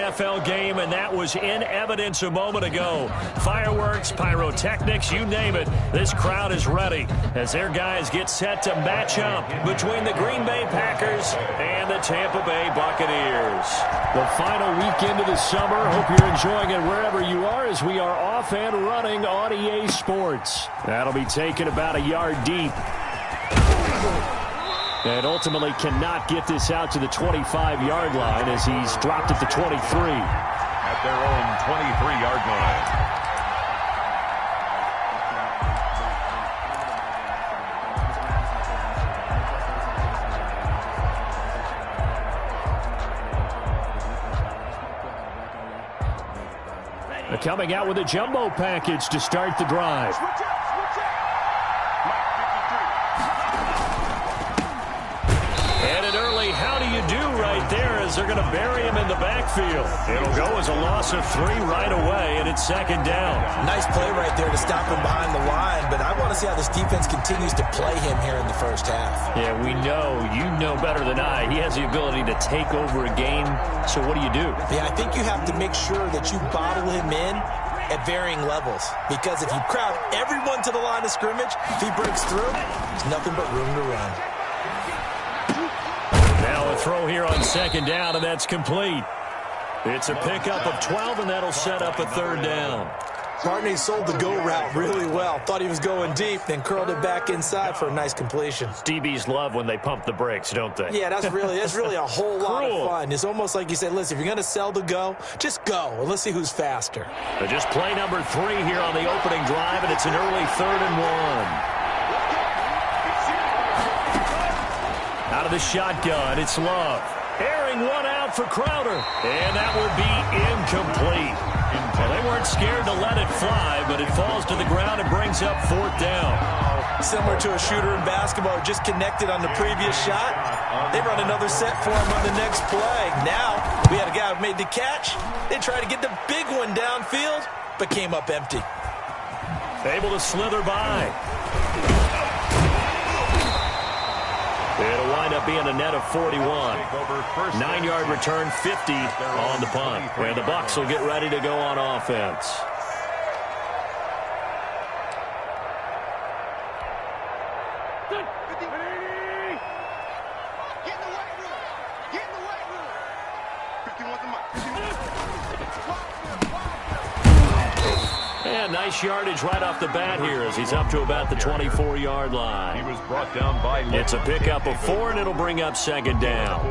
NFL game, and that was in evidence a moment ago. Fireworks, pyrotechnics, you name it. This crowd is ready as their guys get set to match up between the Green Bay Packers and the Tampa Bay Buccaneers. The final weekend of the summer. Hope you're enjoying it wherever you are as we are off and running on EA Sports. That'll be taken about a yard deep. And ultimately cannot get this out to the 25-yard line as he's dropped at the 23. At their own 23-yard line. Coming out with a jumbo package to start the drive. And an early how do you do right there as they're going to bury him in the backfield. It'll go as a loss of 3 right away, and it's second down. Nice play right there to stop him behind the line, but I want to see how this defense continues to play him here in the first half. Yeah, we know. You know better than I. He has the ability to take over a game, so what do you do? Yeah, I think you have to make sure that you bottle him in at varying levels, because if you crowd everyone to the line of scrimmage, if he breaks through, there's nothing but room to run. Now a throw here on second down, and that's complete. It's a pickup of 12, and that'll set up a third down. Martin sold the go route really well. Thought he was going deep, then curled it back inside for a nice completion. DBs love when they pump the brakes, don't they? Yeah, that's really a whole lot of fun. It's almost like you said, listen, if you're going to sell the go, just go, and let's see who's faster. But just play number 3 here on the opening drive, and it's an early 3rd and 1. Out of the shotgun, it's Love. Airing one out for Crowder, and that would be incomplete. Well, they weren't scared to let it fly, but it falls to the ground and brings up 4th down. Similar to a shooter in basketball who just connected on the previous shot. They run another set for him on the next play. Now, we had a guy who made the catch. They tried to get the big one downfield, but came up empty. Able to slither by. It'll wind up being a net of 41. 9-yard return, 50 on the punt. And the Bucs will get ready to go on offense. And nice yardage right off the bat here as he's up to about the 24-yard line. He was brought down by it's a pickup of 4, and it'll bring up second down.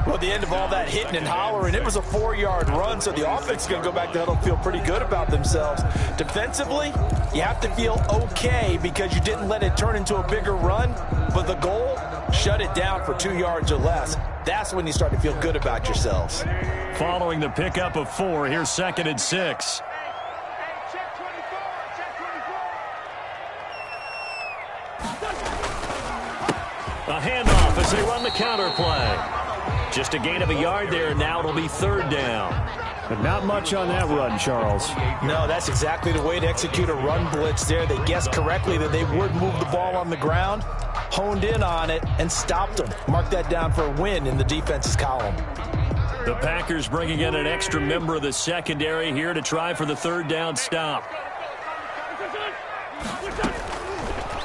Well, at the end of all that hitting and hollering, it was a 4-yard run, so the offense is going to go back to huddle and feel pretty good about themselves. Defensively, you have to feel okay because you didn't let it turn into a bigger run, but the goal, shut it down for 2 yards or less. That's when you start to feel good about yourselves. Following the pickup of 4, here's 2nd and 6. A handoff as they run the counter play. Just a gain of a yard there, and now it'll be 3rd down. But not much on that run, Charles. No, that's exactly the way to execute a run blitz there. They guessed correctly that they would move the ball on the ground, honed in on it, and stopped them. Mark that down for a win in the defense's column. The Packers bringing in an extra member of the secondary here to try for the 3rd down stop.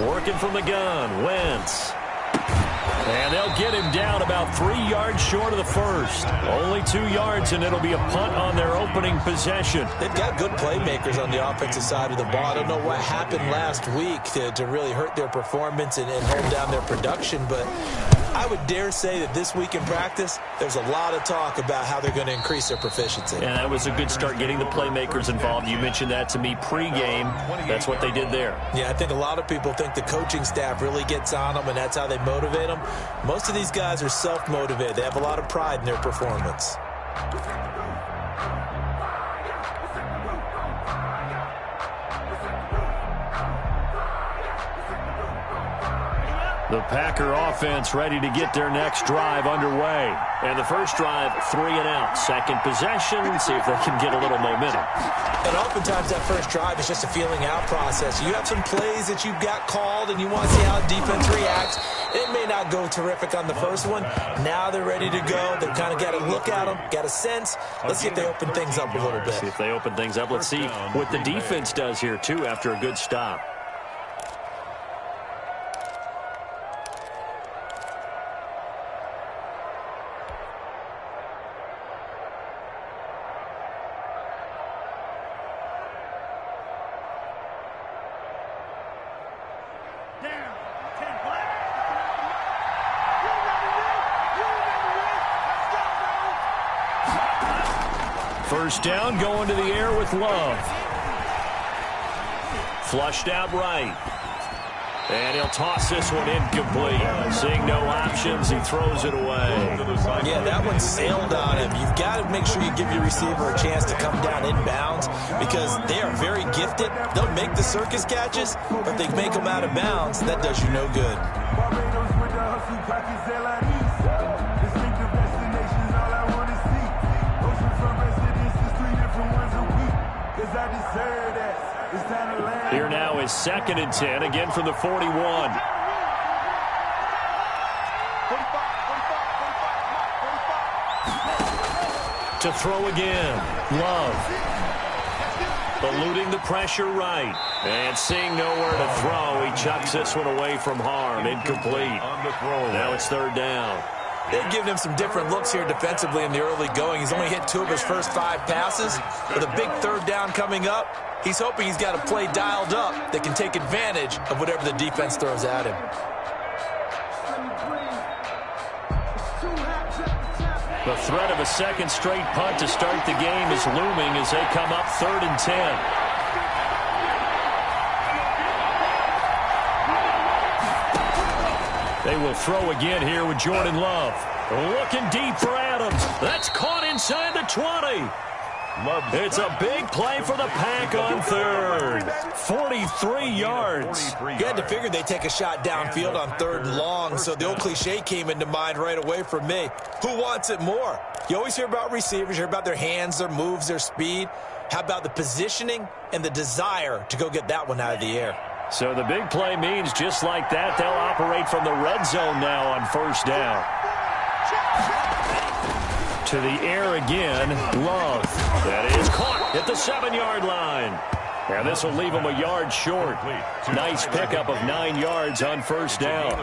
Working from the gun, Wentz. And they'll get him down about 3 yards short of the first. Only 2 yards, and it'll be a punt on their opening possession. They've got good playmakers on the offensive side of the ball. I don't know what happened last week to really hurt their performance and hold down their production, but I would dare say that this week in practice, there's a lot of talk about how they're going to increase their proficiency. And that was a good start, getting the playmakers involved. You mentioned that to me pregame. That's what they did there. Yeah, I think a lot of people think the coaching staff really gets on them, and that's how they motivate them. Most of these guys are self-motivated. They have a lot of pride in their performance. The Packer offense ready to get their next drive underway. And the first drive, 3 and out. Second possession, see if they can get a little momentum. And oftentimes that first drive is just a feeling out process. You have some plays that you've got called and you want to see how the defense reacts. It may not go terrific on the first one. Now they're ready to go. They've kind of got to look at them, got a sense. Let's see if they open things up a little bit. See if they open things up. Let's see what the defense does here, too, after a good stop. First down, going to the air with Love. Flushed out right. And he'll toss this one incomplete. Seeing no options, he throws it away. Yeah, that one sailed on him. You've got to make sure you give your receiver a chance to come down inbounds because they are very gifted. They'll make the circus catches, but they make them out of bounds. That does you no good. Here now is 2nd and 10, again from the 41. To throw again, Love. Eluding the pressure right. And seeing nowhere to throw, he chucks this one away from harm. Incomplete. Now it's 3rd down. They've given him some different looks here defensively in the early going. He's only hit 2 of his first 5 passes. With a big 3rd down coming up, he's hoping he's got a play dialed up that can take advantage of whatever the defense throws at him. The threat of a second straight punt to start the game is looming as they come up 3rd and 10. They will throw again here with Jordan Love. Looking deep for Adams. That's caught inside the 20. It's a big play for the Pack on 3rd. 43 yards. You had to figure they'd take a shot downfield on 3rd and long, so the old cliche came into mind right away for me. Who wants it more? You always hear about receivers, you hear about their hands, their moves, their speed. How about the positioning and the desire to go get that one out of the air? So the big play means just like that, they'll operate from the red zone now on 1st down. To the air again, Love. That is caught at the 7-yard line. And this will leave him a yard short. Nice pickup of 9 yards on 1st down.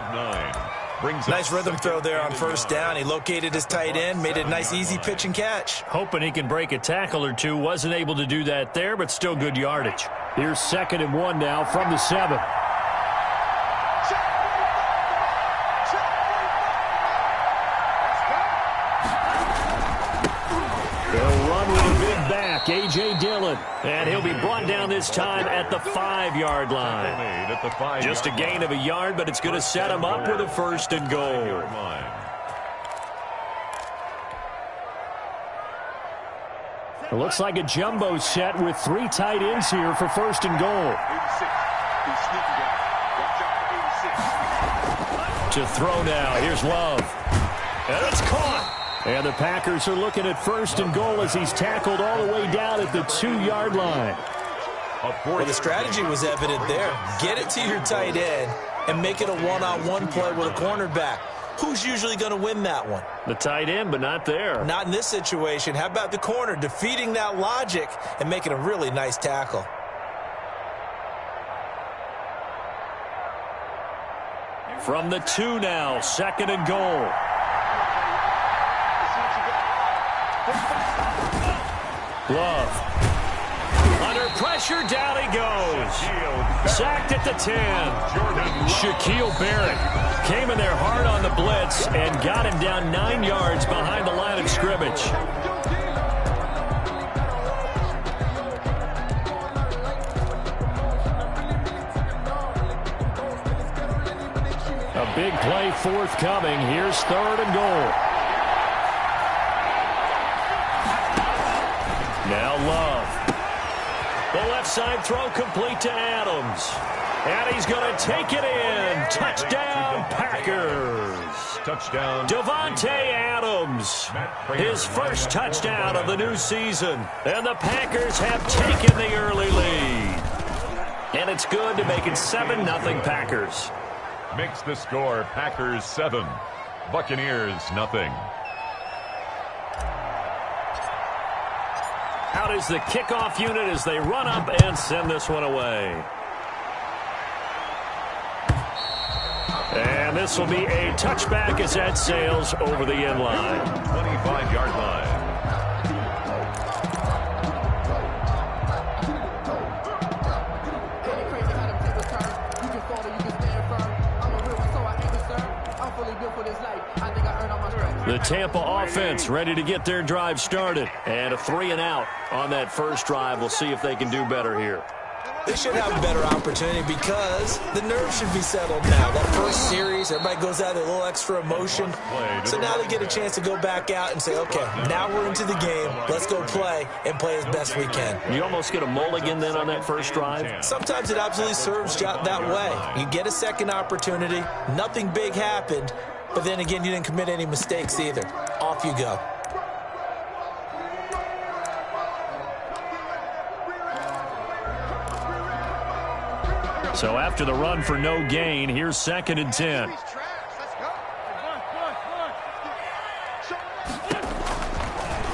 Nice rhythm throw there on 1st down. He located his tight end, made it a nice easy pitch and catch. Hoping he can break a tackle or two. Wasn't able to do that there, but still good yardage. Here's 2nd and 1 now from the 7. They'll run with a big back, A.J. Dillon. And he'll be brought down this time at the 5-yard line. Just a gain of a yard, but it's going to set him up with a 1st and goal. It looks like a jumbo set with 3 tight ends here for 1st and goal. To throw now, here's Love. And it's caught. And the Packers are looking at 1st and goal as he's tackled all the way down at the 2-yard line. Well, the strategy was evident there. Get it to your tight end and make it a one-on-one play with a cornerback. Who's usually going to win that one? The tight end, but not there. Not in this situation. How about the corner defeating that logic and making a really nice tackle? From the 2 now, 2nd and goal. Love. Under pressure, down he goes. Sacked at the 10. Shaquille Barrett came in there hard on the blitz and got him down 9 yards behind the line of scrimmage. A big play forthcoming. Here's 3rd and goal. Now Love. The left side throw complete to Adams. And he's going to take it in. Touchdown, Packers. Touchdown. Davante Adams. His first touchdown of the new season. And the Packers have taken the early lead. And it's good to make it 7-0 Packers. Makes the score Packers 7, Buccaneers nothing. Out is the kickoff unit as they run up and send this one away. And this will be a touchback as that sails over the end line. 25-yard line. The Tampa offense ready to get their drive started. And a 3-and-out on that first drive. We'll see if they can do better here. They should have a better opportunity because the nerves should be settled now. That first series, everybody goes out with a little extra emotion. So now they get a chance to go back out and say, okay, now we're into the game. Let's go play and play as best we can. You almost get a mulligan then on that first drive? Sometimes it absolutely serves that way. You get a second opportunity. Nothing big happened. But then again, you didn't commit any mistakes either. Off you go. So after the run for no gain, here's 2nd and 10.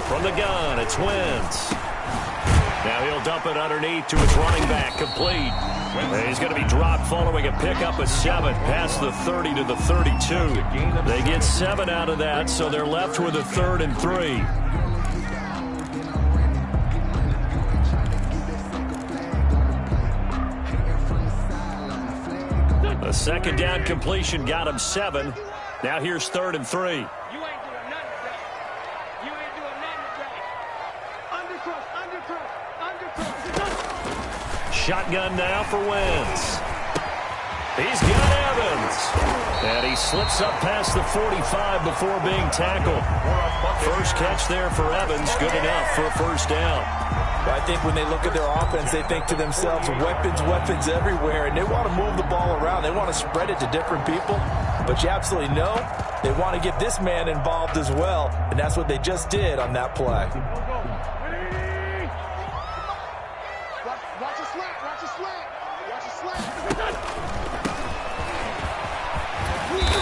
From the gun, it's Wentz. Now he'll dump it underneath to his running back, complete. He's going to be dropped following a pickup of 7 past the 30 to the 32. They get 7 out of that, so they're left with a 3rd and 3. A second down completion got him 7. Now here's 3rd and 3. Shotgun now for Wentz. He's got Evans. And he slips up past the 45 before being tackled. First catch there for Evans. Good enough for a first down. Well, I think when they look at their offense, they think to themselves, weapons everywhere, and they want to move the ball around. They want to spread it to different people. But you absolutely know they want to get this man involved as well, and that's what they just did on that play.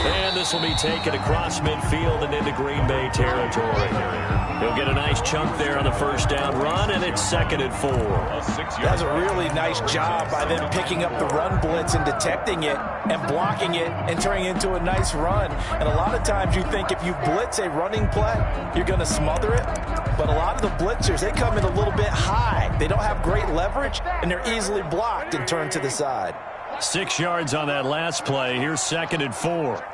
And this will be taken across midfield and into Green Bay territory. He'll get a nice chunk there on the first down run, and it's 2nd and 4. That's a really nice job by them picking up the run blitz and detecting it and blocking it and turning it into a nice run. And a lot of times you think if you blitz a running play, you're going to smother it. But a lot of the blitzers, they come in a little bit high. They don't have great leverage, and they're easily blocked and turned to the side. 6 yards on that last play. Here's 2nd and 4.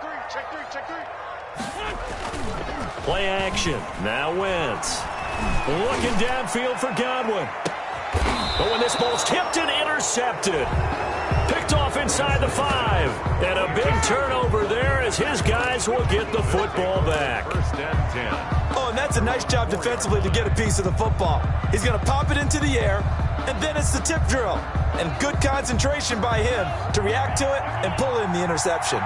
Play action. Now Wentz. Looking downfield for Godwin. But when this ball's tipped and intercepted. Picked off inside the 5. And a big turnover there as his guys will get the football back. 1st and 10. Oh, and that's a nice job defensively to get a piece of the football. He's going to pop it into the air, and then it's the tip drill. And good concentration by him to react to it and pull in the interception.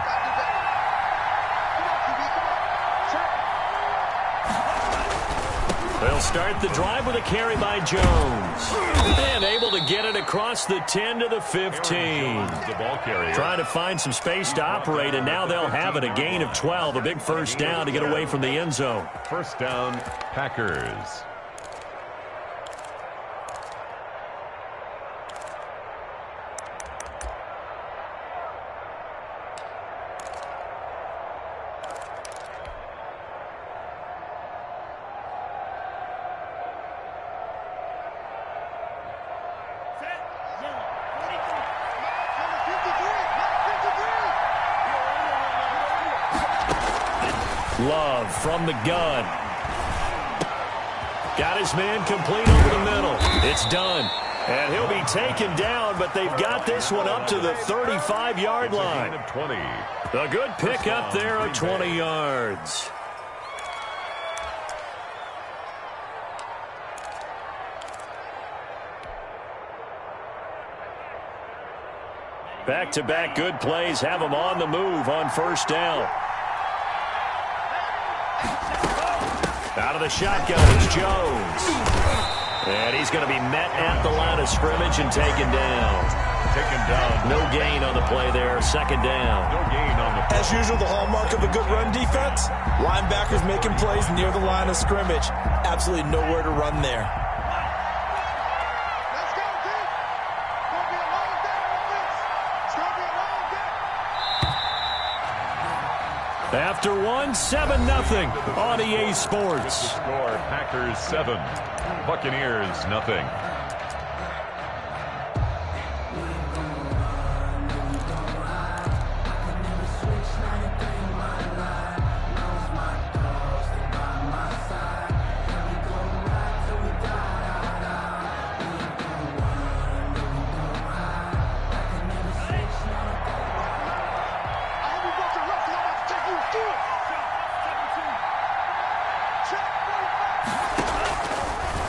They'll start the drive with a carry by Jones. And able to get it across the 10 to the 15. The ball carrier. Trying to find some space to operate, and now they'll have it. A gain of 12, a big first down to get away from the end zone. First down, Packers. Love from the gun. Got his man complete over the middle. It's done. And he'll be taken down, but they've got this one up to the 35-yard line. A good pick up there of 20 yards. Back-to-back good plays have him on the move on first down. Out of the shotgun, it's Jones. And he's going to be met at the line of scrimmage and taken down. No gain on the play there. Second down. No gain on the play. As usual, the hallmark of a good run defense, linebackers making plays near the line of scrimmage. Absolutely nowhere to run there. After one, 7-0 on EA Sports. Score, Packers 7, Buccaneers nothing.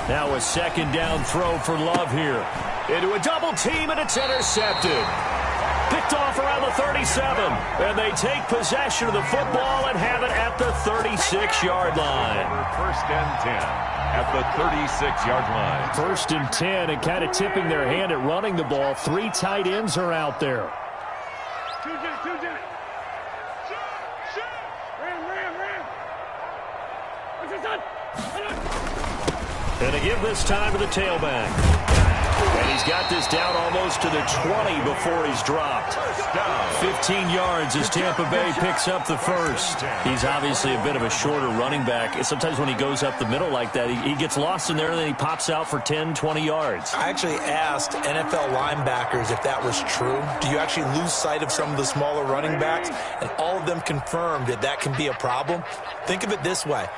Now a second down throw for Love here. Into a double team, and it's intercepted. Picked off around the 37. And they take possession of the football and have it at the 36-yard line. First and 10 at the 36-yard line. First and 10, and kind of tipping their hand at running the ball. 3 tight ends are out there. And to give this time to the tailback. And he's got this down almost to the 20 before he's dropped. 15 yards as Tampa Bay picks up the first. He's obviously a bit of a shorter running back. Sometimes when he goes up the middle like that, he gets lost in there and then he pops out for 10, 20 yards. I actually asked NFL linebackers if that was true. Do you actually lose sight of some of the smaller running backs? And all of them confirmed that that can be a problem. Think of it this way.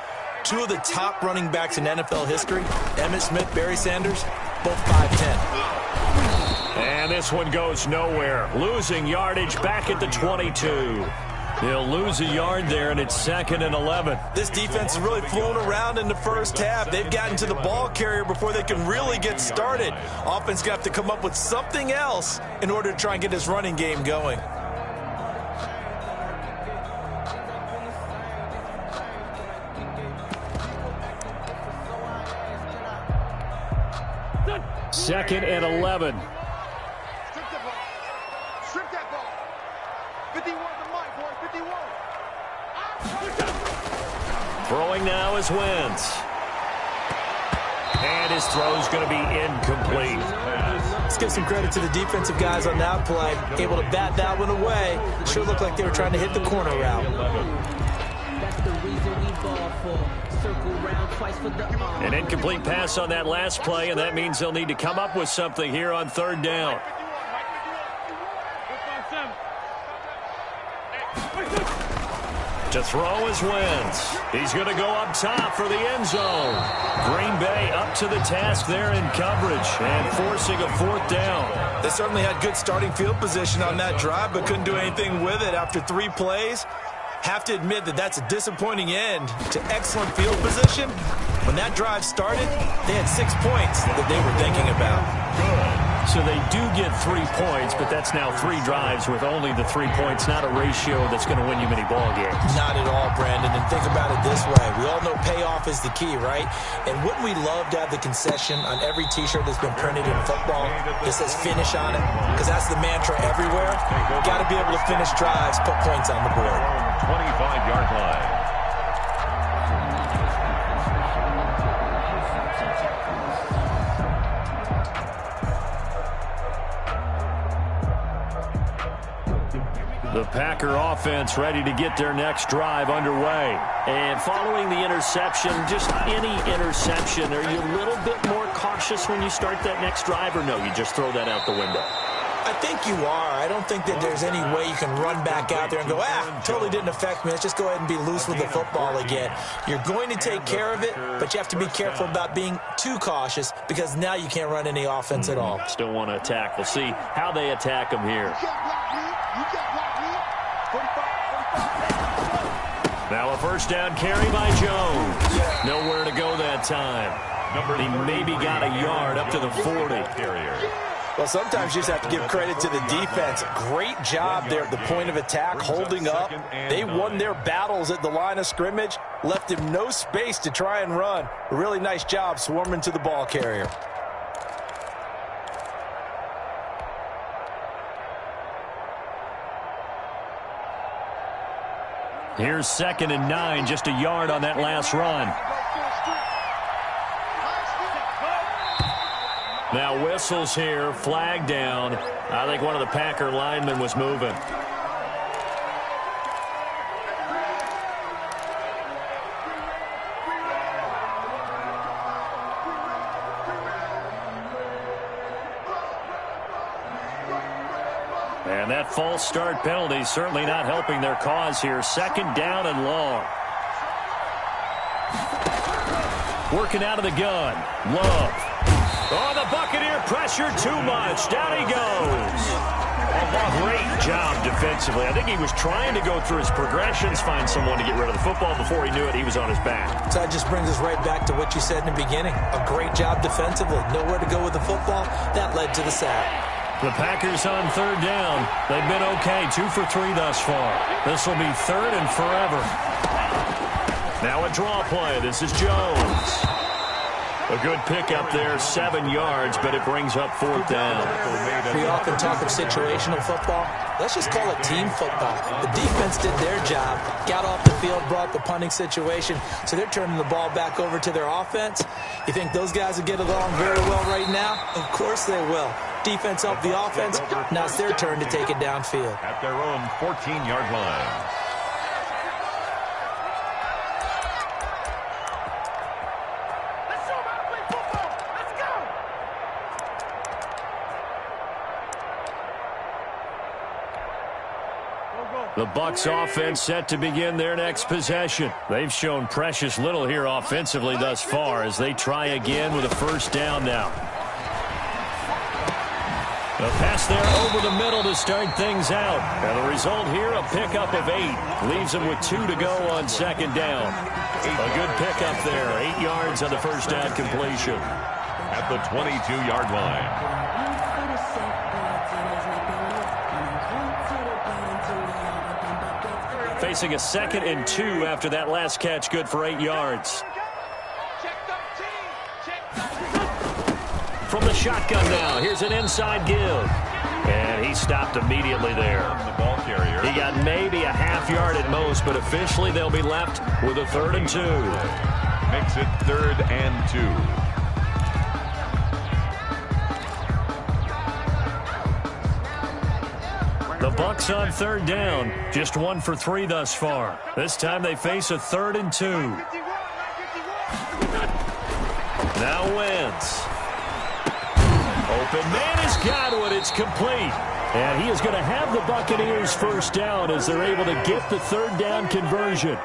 2 of the top running backs in NFL history, Emmitt Smith, Barry Sanders, both 5'10". And this one goes nowhere. Losing yardage back at the 22. They'll lose a yard there, and it's 2nd and 11. This defense is really flown around in the first half. They've gotten to the ball carrier before they can really get started. Offense going to have to come up with something else in order to try and get this running game going. Second and 11. Strip that ball. Strip that ball. 51 to Mike, boy. 51. Throwing now is Wentz. And his throw's going to be incomplete. Let's give some credit to the defensive guys on that play. Able to bat that one away. Sure looked like they were trying to hit the corner route. That's the reason we ball for. Circle round twice for the An incomplete pass on that last play, and that means they'll need to come up with something here on third down. To throw is Wentz. He's going to go up top for the end zone. Green Bay up to the task there in coverage and forcing a 4th down. They certainly had good starting field position on that drive, but couldn't do anything with it after 3 plays. Have to admit that that's a disappointing end to excellent field position. When that drive started, they had 6 points that they were thinking about. So they do get 3 points, but that's now 3 drives with only the 3 points, not a ratio that's going to win you many ball games. Not at all, Brandon. And think about it this way. We all know payoff is the key, right? And wouldn't we love to have the concession on every T-shirt that's been printed in football that says finish on it? Because that's the mantra everywhere. Got to be able to finish drives, put points on the board. 25-yard line. The Packer offense ready to get their next drive underway. And following the interception, just any interception, are you a little bit more cautious when you start that next drive, or no, you just throw that out the window? I think you are. I don't think that there's any way you can run back out there and go, totally didn't affect me. Let's just go ahead and be loose with the football again. You're going to take care of it, but you have to be careful about being too cautious because now you can't run any offense at all. Still want to attack. We'll see how they attack them here. Now a first down carry by Jones. Nowhere to go that time. He maybe got a yard up to the 40. Well, sometimes you just have to give credit to the defense. Great job there at the point of attack, holding up. They won their battles at the line of scrimmage, left him no space to try and run. A really nice job swarming to the ball carrier. Here's 2nd and 9, just a yard on that last run. Now whistles here, flag down. I think one of the Packer linemen was moving. And that false start penalty certainly not helping their cause here. 2nd down and long. Working out of the gun. Love. Oh, the Buccaneer pressure too much. Down he goes. Great job defensively. I think he was trying to go through his progressions, find someone to get rid of the football. Before he knew it, he was on his back. So that just brings us right back to what you said in the beginning. A great job defensively. Nowhere to go with the football. That led to the sack. The Packers on 3rd down. They've been okay. 2 for 3 thus far. This will be 3rd and forever. Now a draw play. This is Jones. A good pickup there, 7 yards, but it brings up 4th down. We often talk of situational football. Let's just call it team football. The defense did their job, got off the field, brought the punting situation, so they're turning the ball back over to their offense. You think those guys will get along very well right now? Of course they will. Defense helped the offense. Now it's their turn to take it downfield. At their own 14-yard line. The Bucs offense set to begin their next possession. They've shown precious little here offensively thus far as they try again with a 1st down now. A pass there over the middle to start things out. And the result here, a pickup of 8. Leaves them with 2 to go on 2nd down. A good pickup there. 8 yards on the 1st down completion. At the 22-yard line. Facing a 2nd and 2 after that last catch, good for 8 yards. From the shotgun now, here's an inside give. And he stopped immediately there. The ball carrier. He got maybe a half yard at most, but officially they'll be left with a 3rd and 2. Makes it 3rd and 2. The Bucs on 3rd down, just 1 for 3 thus far. This time they face a 3rd and 2. Now Wentz. Open man has got it. It's complete. And he is going to have the Buccaneers 1st down as they're able to get the 3rd down conversion.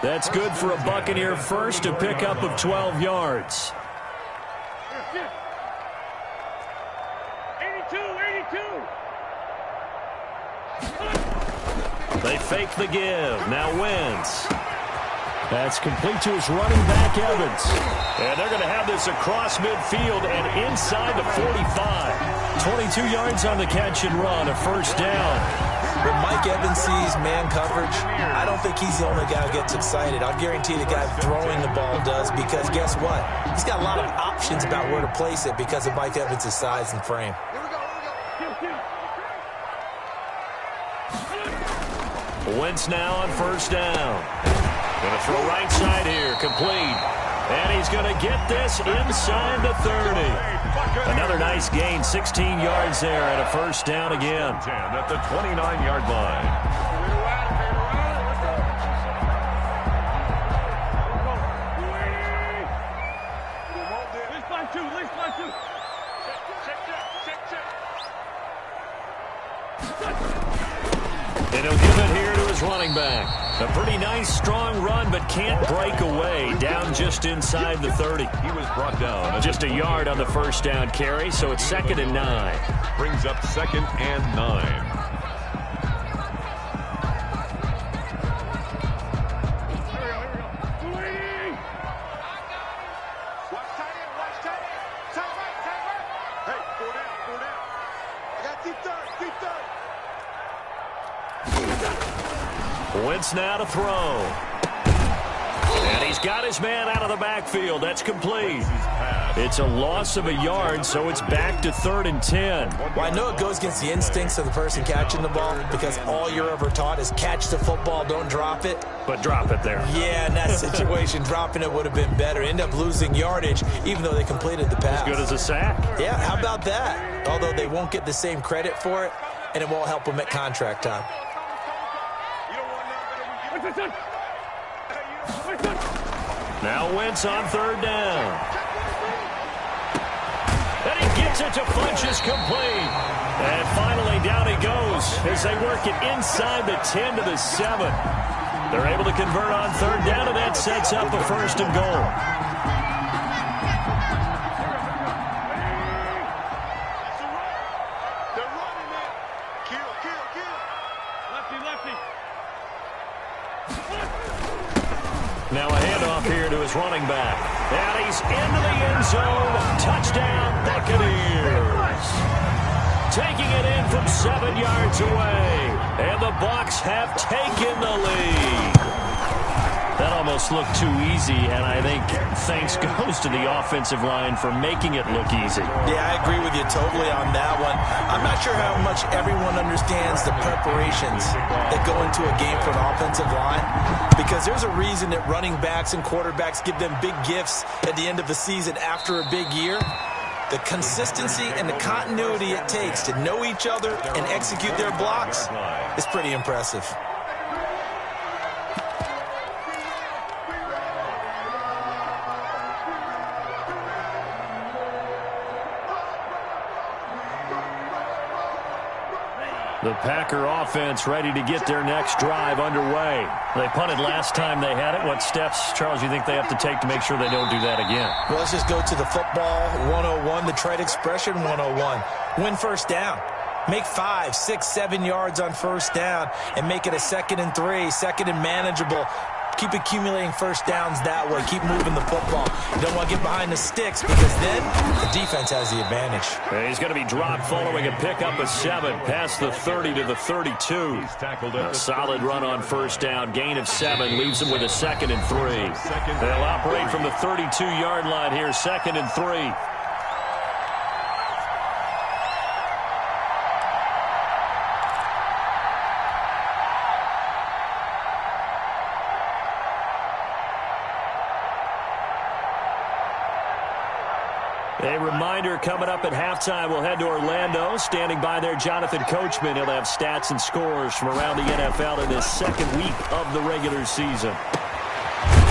That's good for a Buccaneer first, to pick up of 12 yards. 82. They fake the give. Now Wentz. That's complete to his running back, Evans. And they're going to have this across midfield and inside the 45. 22 yards on the catch and run, a 1st down. When Mike Evans sees man coverage, I don't think he's the only guy who gets excited. I'll guarantee the guy throwing the ball does, because guess what? He's got a lot of options about where to place it because of Mike Evans' size and frame. Wentz now on 1st down. Going to throw right side here, complete. And he's going to get this inside the 30. Another nice gain, 16 yards there, and a 1st down again. 10 at the 29-yard line. And he'll give it here to his running back. A pretty nice, strong run, but can't break away. Down just inside the 30. He was brought down. Just a yard on the 1st down carry, so it's 2nd and 9. Brings up 2nd and 9. Wentz now to throw. And he's got his man out of the backfield. That's complete. It's a loss of a yard, so it's back to 3rd and 10. Well, I know it goes against the instincts of the person catching the ball because all you're ever taught is catch the football, don't drop it. But drop it there. Yeah, in that situation, dropping it would have been better. End up losing yardage, even though they completed the pass. As good as a sack. Yeah, how about that? Although they won't get the same credit for it, and it won't help them at contract time. Now Wentz on 3rd down. And he gets it to Funchess, complete. And finally down he goes as they work it inside the 10 to the 7. They're able to convert on 3rd down, and that sets up a 1st and goal. Now a handoff here to his running back. And he's into the end zone. Touchdown, Buccaneers. Taking it in from 7 yards away. And the Bucs have taken the lead. That almost looked too easy, and I think thanks goes to the offensive line for making it look easy. Yeah, I agree with you totally on that one. I'm not sure how much everyone understands the preparations that go into a game for an offensive line, because there's a reason that running backs and quarterbacks give them big gifts at the end of the season after a big year. The consistency and the continuity it takes to know each other and execute their blocks is pretty impressive. The Packer offense ready to get their next drive underway. They punted last time they had it. What steps, Charles, you think they have to take to make sure they don't do that again? Well, let's just go to the football 101, the trade expression 101. Win 1st down. Make 5, 6, 7 yards on 1st down and make it a 2nd and 3, 2nd and manageable. Keep accumulating 1st downs that way. Keep moving the football. You don't want to get behind the sticks because then the defense has the advantage. He's going to be dropped following a pickup of 7 past the 30 to the 32. A solid run on 1st down. Gain of 7 leaves him with a 2nd and 3. They'll operate from the 32-yard line here, 2nd and 3. A reminder, coming up at halftime, we'll head to Orlando. Standing by there, Jonathan Coachman. He'll have stats and scores from around the NFL in his 2nd week of the regular season.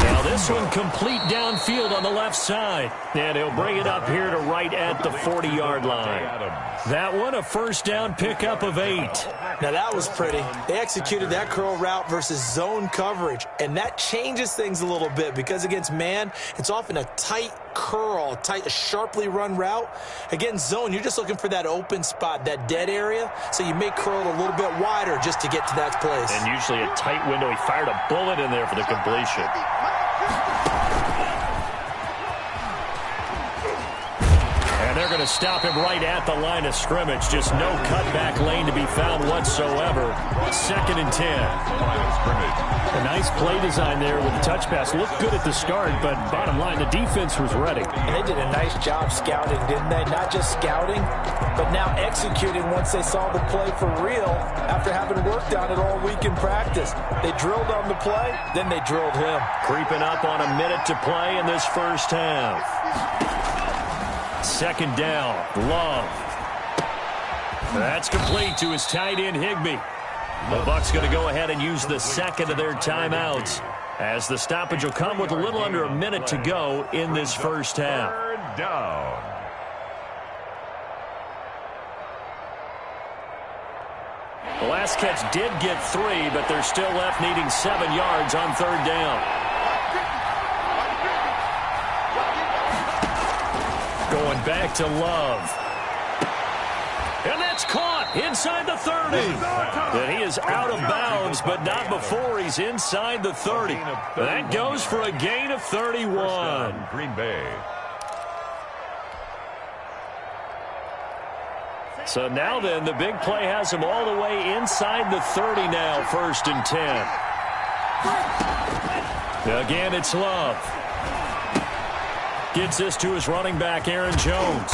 Now this one complete downfield on the left side. And he'll bring it up here to right at the 40-yard line. That one, a 1st down pickup of 8. Now that was pretty. They executed that curl route versus zone coverage. And that changes things a little bit because against man, it's often a tight curl, tight, sharply run route. Against zone, you're just looking for that open spot, that dead area. So you may curl a little bit wider just to get to that place. And usually a tight window. He fired a bullet in there for the completion. And they're going to stop him right at the line of scrimmage. Just no cutback lane to be found whatsoever. 2nd and 10. A nice play design there with the touch pass. Looked good at the start, but bottom line, the defense was ready. And they did a nice job scouting, didn't they? Not just scouting, but now executing once they saw the play for real after having worked on it all week in practice. They drilled on the play, then they drilled him. Creeping up on a minute to play in this 1st half. 2nd down, Love. That's complete to his tight end, Higbee. The Bucs going to go ahead and use the 2nd of their timeouts as the stoppage will come with a little under a minute to go in this 1st half. 3rd down. The last catch did get 3, but they're still left needing 7 yards on 3rd down. Going back to Love. And that's caught inside the 30. And he is out of bounds, but not before he's inside the 30. That goes for a gain of 31. Green Bay. So now then, the big play has him all the way inside the 30 now, 1st and 10. Again, it's Love. Gets this to his running back, Aaron Jones.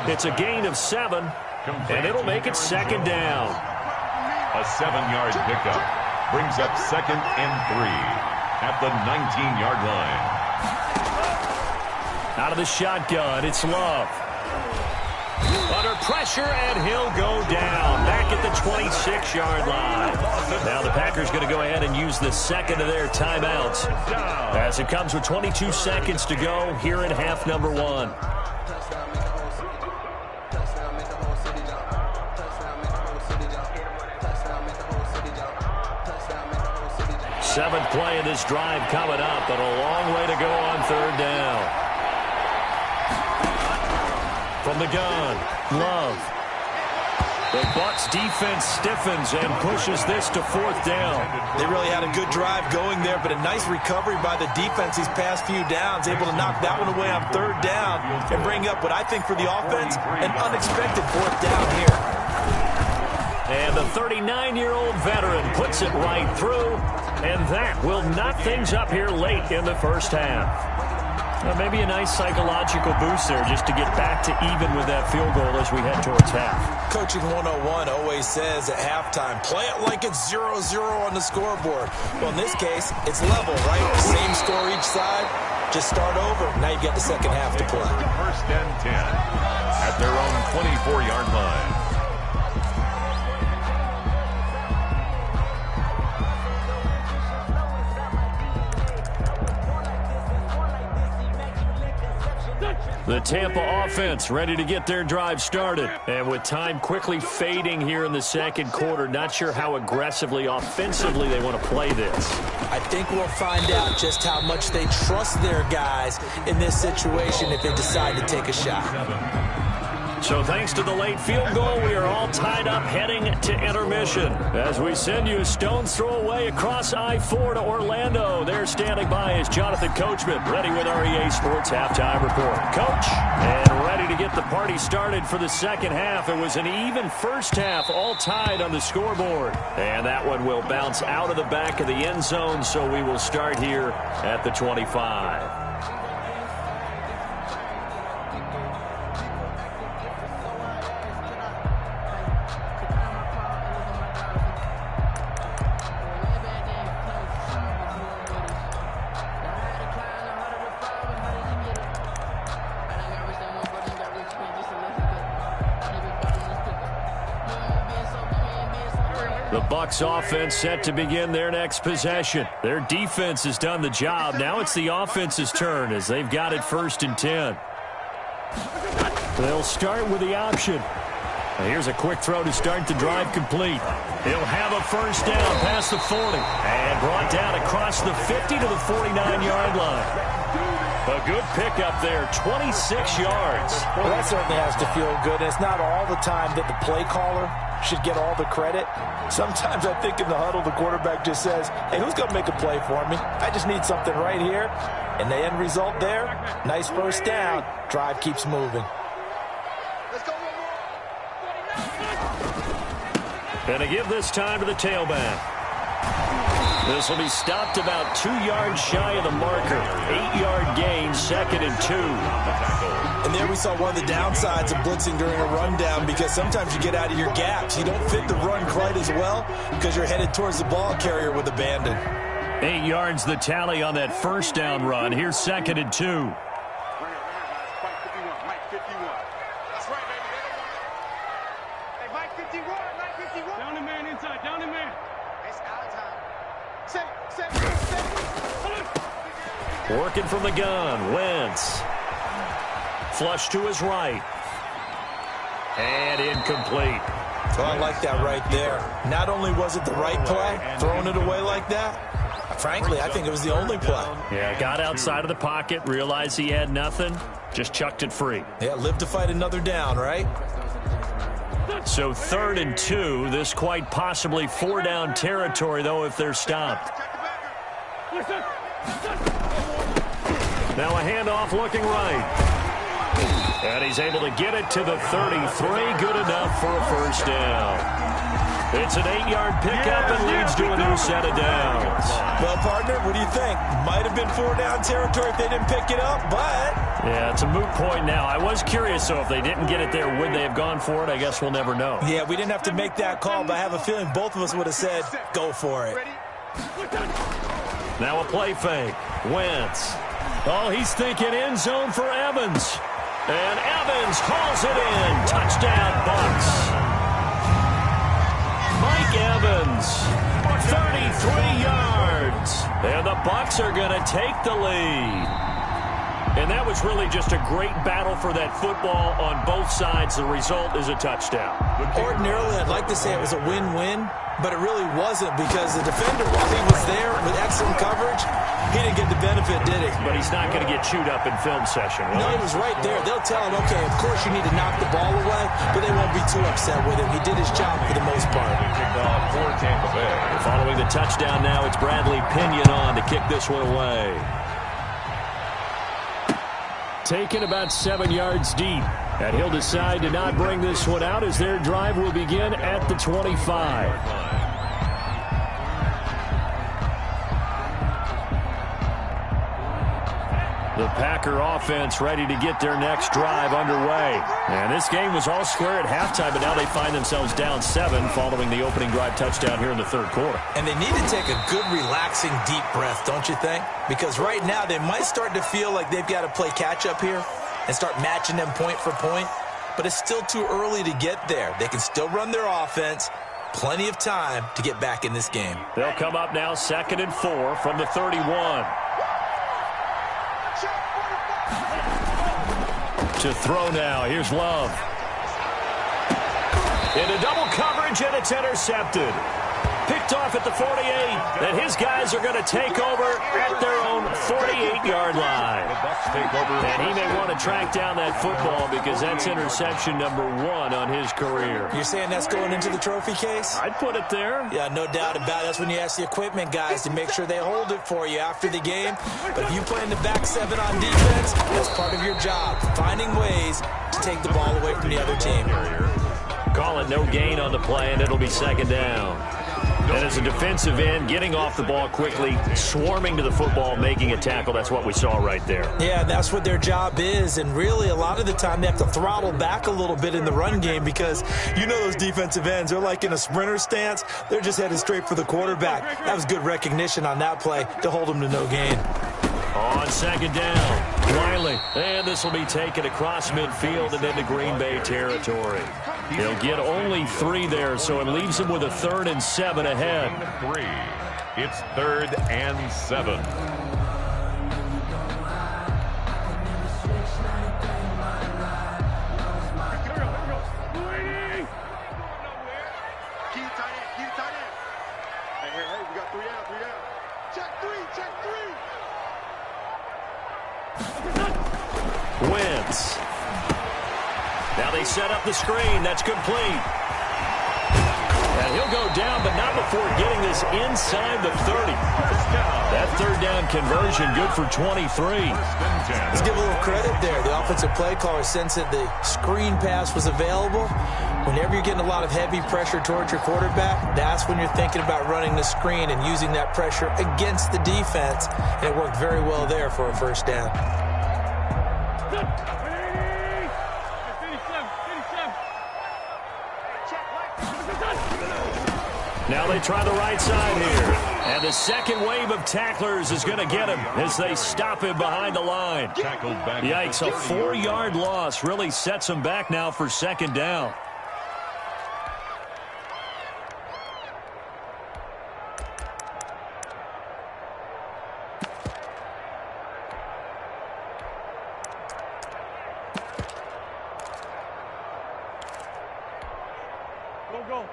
It's a gain of 7, and it'll make it 2nd down. A 7-yard pickup brings up 2nd and 3 at the 19-yard line. Out of the shotgun, it's Love. Under pressure, and he'll go down. Back at the 26-yard line. Now the Packers going to go ahead and use the 2nd of their timeouts as it comes with 22 seconds to go here in half number 1. Seventh play of this drive coming up, but a long way to go on 3rd down. From the gun, Love. The Bucs defense stiffens and pushes this to 4th down. They really had a good drive going there, but a nice recovery by the defense these past few downs, able to knock that one away on 3rd down and bring up what I think for the offense, an unexpected 4th down here. And the 39-year-old veteran puts it right through, and that will knock things up here late in the first half. Well, maybe a nice psychological boost there just to get back to even with that field goal as we head towards half. Coaching 101 always says at halftime, play it like it's 0-0 on the scoreboard. Well, in this case, it's level, right? Same score each side. Just start over. Now you get the second half to play. 1st and 10 at their own 24-yard line. The Tampa offense ready to get their drive started. And with time quickly fading here in the 2nd quarter, not sure how aggressively, offensively they want to play this. I think we'll find out just how much they trust their guys in this situation if they decide to take a shot. So thanks to the late field goal, we are all tied up heading to intermission. As we send you a stone's throw away across I-4 to Orlando. There standing by is Jonathan Coachman, ready with our EA Sports Halftime Report. Coach, and ready to get the party started for the second half. It was an even first half, all tied on the scoreboard. And that one will bounce out of the back of the end zone, so we will start here at the 25. The Bucs offense set to begin their next possession. Their defense has done the job. Now it's the offense's turn as they've got it 1st and 10. They'll start with the option. Here's a quick throw to start the drive complete. He'll have a first down past the 40 and brought down across the 50 to the 49-yard line. A good pickup there, 26 yards. Well, that certainly has to feel good. And it's not all the time that the play caller should get all the credit. Sometimes I think in the huddle, the quarterback just says, hey, who's going to make a play for me? I just need something right here. And the end result there, nice first down. Drive keeps moving. Let's go one more. And to give this time to the tailback. This will be stopped about 2 yards shy of the marker. 8-yard gain, 2nd and 2. And there we saw one of the downsides of blitzing during a rundown, because sometimes you get out of your gaps. You don't fit the run quite as well because you're headed towards the ball carrier with abandon. 8 yards the tally on that first down run. Here's 2nd and 2. Mike 51. That's right, baby. Hey, Mike 51. Mike 51. Down the man inside. Down the man. It's our time. Set. Working from the gun, Wentz. Flush to his right. And incomplete. So I like that right there. Not only was it the right play, throwing it away like that, frankly, I think it was the only play. Yeah, got outside of the pocket, realized he had nothing, just chucked it free. Yeah, live to fight another down, right? So 3rd and 2, this quite possibly 4-down territory, though, if they're stopped. Now a handoff looking right. And he's able to get it to the 33. Good enough for a first down. It's an 8-yard pickup and leads to a new set of downs. Well, partner, what do you think? Might have been 4-down territory if they didn't pick it up, but... Yeah, it's a moot point now. I was curious, though, if they didn't get it there, would they have gone for it? I guess we'll never know. Yeah, we didn't have to make that call, but I have a feeling both of us would have said, go for it. Now a play fake. Wentz. Oh, he's thinking end zone for Evans. And Evans hauls it in. Touchdown, Bucs. Mike Evans, 33 yards. And the Bucs are going to take the lead. And that was really just a great battle for that football on both sides. The result is a touchdown. Ordinarily, I'd like to say it was a win-win, but it really wasn't because the defender, while he was there with excellent coverage, he didn't get the benefit, did he? But he's not going to get chewed up in film session, will No, he was right there. They'll tell him, okay, of course you need to knock the ball away, but they won't be too upset with him. He did his job for the most part. For Tampa Bay. Following the touchdown now, it's Bradley Pinion on to kick this one away. Taken about 7 yards deep. And he'll decide to not bring this one out as their drive will begin at the 25. The Packer offense ready to get their next drive underway. And this game was all square at halftime, but now they find themselves down 7 following the opening drive touchdown here in the third quarter. And they need to take a good, relaxing, deep breath, don't you think? Because right now they might start to feel like they've got to play catch-up here and start matching them point for point. But it's still too early to get there. They can still run their offense. Plenty of time to get back in this game. They'll come up now 2nd and 4 from the 31. To throw now. Here's Love. Into double coverage, and it's intercepted. Picked off at the 48. And his guys are going to take over at their own 48-yard line. And he may want to track down that football because that's interception number 1 on his career. You're saying that's going into the trophy case? I'd put it there. Yeah, no doubt about it. That's when you ask the equipment guys to make sure they hold it for you after the game. But if you play in the back 7 on defense, that's part of your job, finding ways to take the ball away from the other team. Call it no gain on the play, and it'll be 2nd down. And as a defensive end, getting off the ball quickly, swarming to the football, making a tackle, that's what we saw right there. Yeah, that's what their job is. And really, a lot of the time, they have to throttle back a little bit in the run game because you know those defensive ends, they're like in a sprinter stance. They're just headed straight for the quarterback. That was good recognition on that play to hold them to no gain. On 2nd down, Wiley. And this will be taken across midfield and into Green Bay territory. He'll get only 3 there, so it leaves him with a 3rd and 7 ahead. 3. It's 3rd and 7. Hey, we got 3 down, 3 down. Check 3, check 3. Wentz. Now they set up the screen. That's complete. And he'll go down, but not before getting this inside the 30. That 3rd down conversion good for 23. Let's give a little credit there. The offensive play caller sensed that the screen pass was available. Whenever you're getting a lot of heavy pressure towards your quarterback, that's when you're thinking about running the screen and using that pressure against the defense. And it worked very well there for a first down. Now they try the right side here. And the second wave of tacklers is going to get him as they stop him behind the line. Yikes, a 4-yard loss really sets him back now for 2nd down. Go.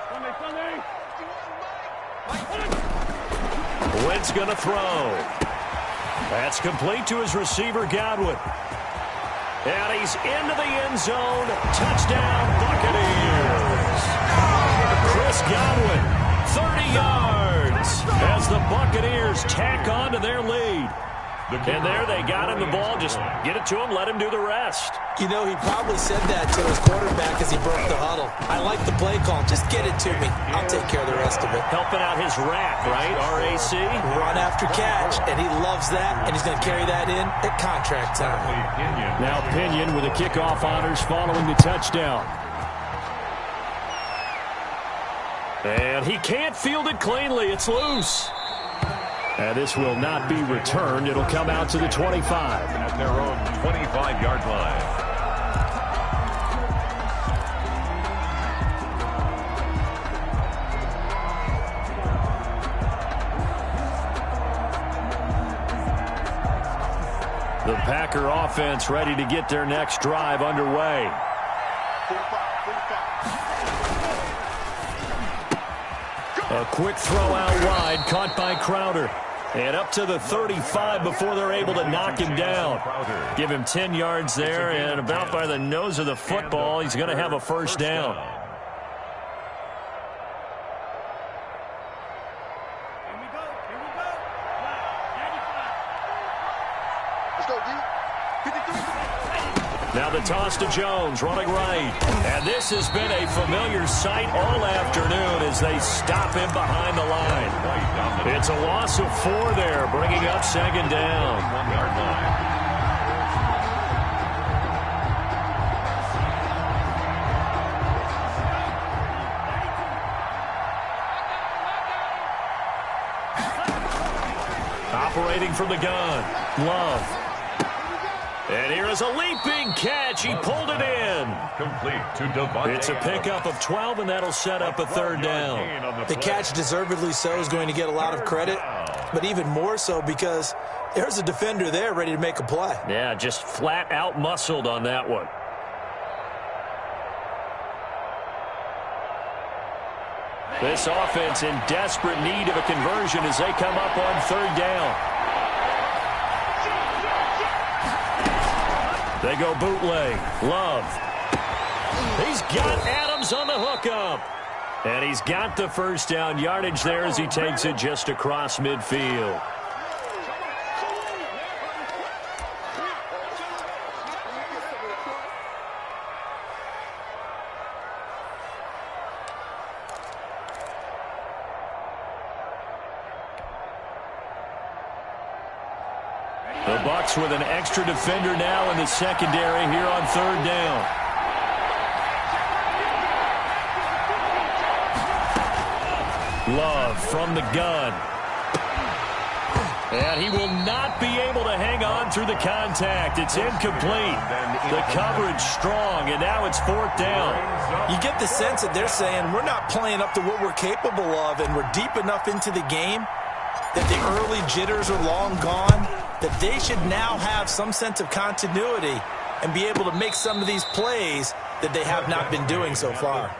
180. Wentz going to throw. That's complete to his receiver, Godwin. And he's into the end zone. Touchdown, Buccaneers. Chris Godwin, 30 yards as the Buccaneers tack on to their lead. And there they got him the ball. Just get it to him, let him do the rest. You know, he probably said that to his quarterback as he broke the huddle. I like the play call. Just get it to me. I'll take care of the rest of it. Helping out his rack, right? RAC. Run after catch, and he loves that, and he's going to carry that in at contract time. Now Pinion with the kickoff honors following the touchdown. And he can't field it cleanly. It's loose. And this will not be returned. It'll come out to the 25. At their own 25-yard line. The Packer offense ready to get their next drive underway. 45. A quick throw out wide, caught by Crowder. And up to the 35 before they're able to knock him down. Give him 10 yards there, and about by the nose of the football, he's going to have a first down. Let's go, D. 53. Now the toss to Jones, running right. And this has been a familiar sight all afternoon as they stop him behind the line. It's a loss of 4 there, bringing up second down. 1-yard line. Operating from the gun, Love. And here is a leaping catch. He pulled it in. Complete to Devontae. It's a pickup of 12, and that'll set up a third down. The catch, deservedly so, is going to get a lot of credit, but even more so because there's a defender there ready to make a play. Yeah, just flat out muscled on that one. This offense in desperate need of a conversion as they come up on third down. They go bootleg. Love. He's got Adams on the hookup. And he's got the first down yardage there as he takes it just across midfield. The Bucs with an extra defender now in the secondary here on third down. Love from the gun. And he will not be able to hang on through the contact. It's incomplete. The coverage strong, and now it's fourth down. You get the sense that they're saying we're not playing up to what we're capable of, and we're deep enough into the game that the early jitters are long gone, that they should now have some sense of continuity and be able to make some of these plays that they have not been doing so far.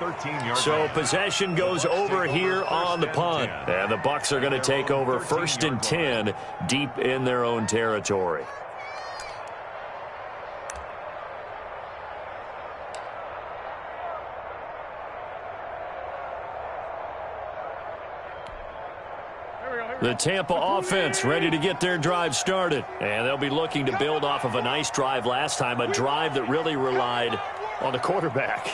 So possession goes over here on the punt. And the Bucs are going to take over 1st and 10 deep in their own territory. The Tampa offense ready to get their drive started. And they'll be looking to build off of a nice drive last time, a drive that really relied on the quarterback.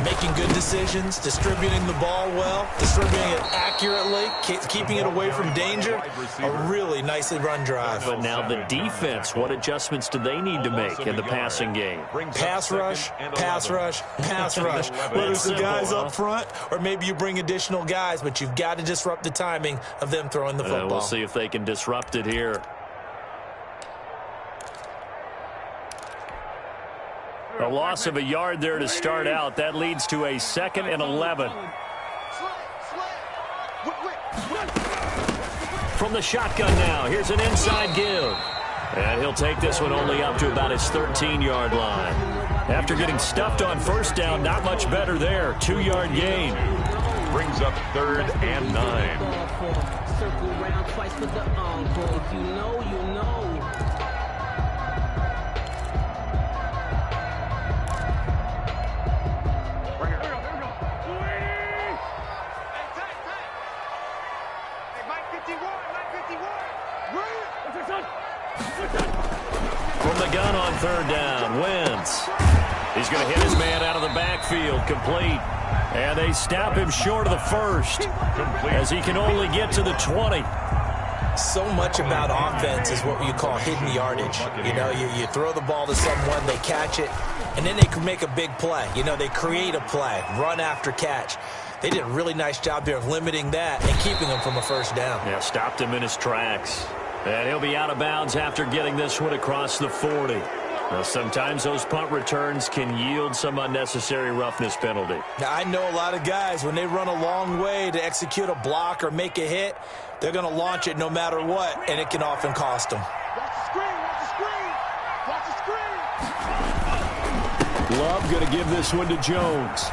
Making good decisions, distributing the ball well, distributing it accurately, keeping it away from danger. A really nicely run drive. But now the defense, what adjustments do they need to make in the passing game? Pass rush, pass rush, pass rush. Whether it's the guys up front or maybe you bring additional guys, but you've got to disrupt the timing of them throwing the football. We'll see if they can disrupt it here. A loss of a yard there to start out. That leads to a 2nd and 11. From the shotgun now, here's an inside give. And he'll take this one only up to about his 13-yard line. After getting stuffed on first down, not much better there. 2-yard gain. Brings up 3rd and 9. Circle round twice for the encore. If you know, you know. Hey, Mike, From the gun on third down, Wentz. He's going to hit his man out of the backfield, complete. And they stop him short of the first, as he can only get to the 20. So much about offense is what you call hidden yardage. You know, you throw the ball to someone, they catch it, and then they can make a big play. You know, they create a play, run after catch. They did a really nice job there of limiting that and keeping him from a first down. Yeah, stopped him in his tracks. And he'll be out of bounds after getting this one across the 40. Now, sometimes those punt returns can yield some unnecessary roughness penalty. Now, I know a lot of guys, when they run a long way to execute a block or make a hit, they're going to launch it no matter what, and it can often cost them. Watch the screen, watch the screen, watch the screen. Love going to give this one to Jones.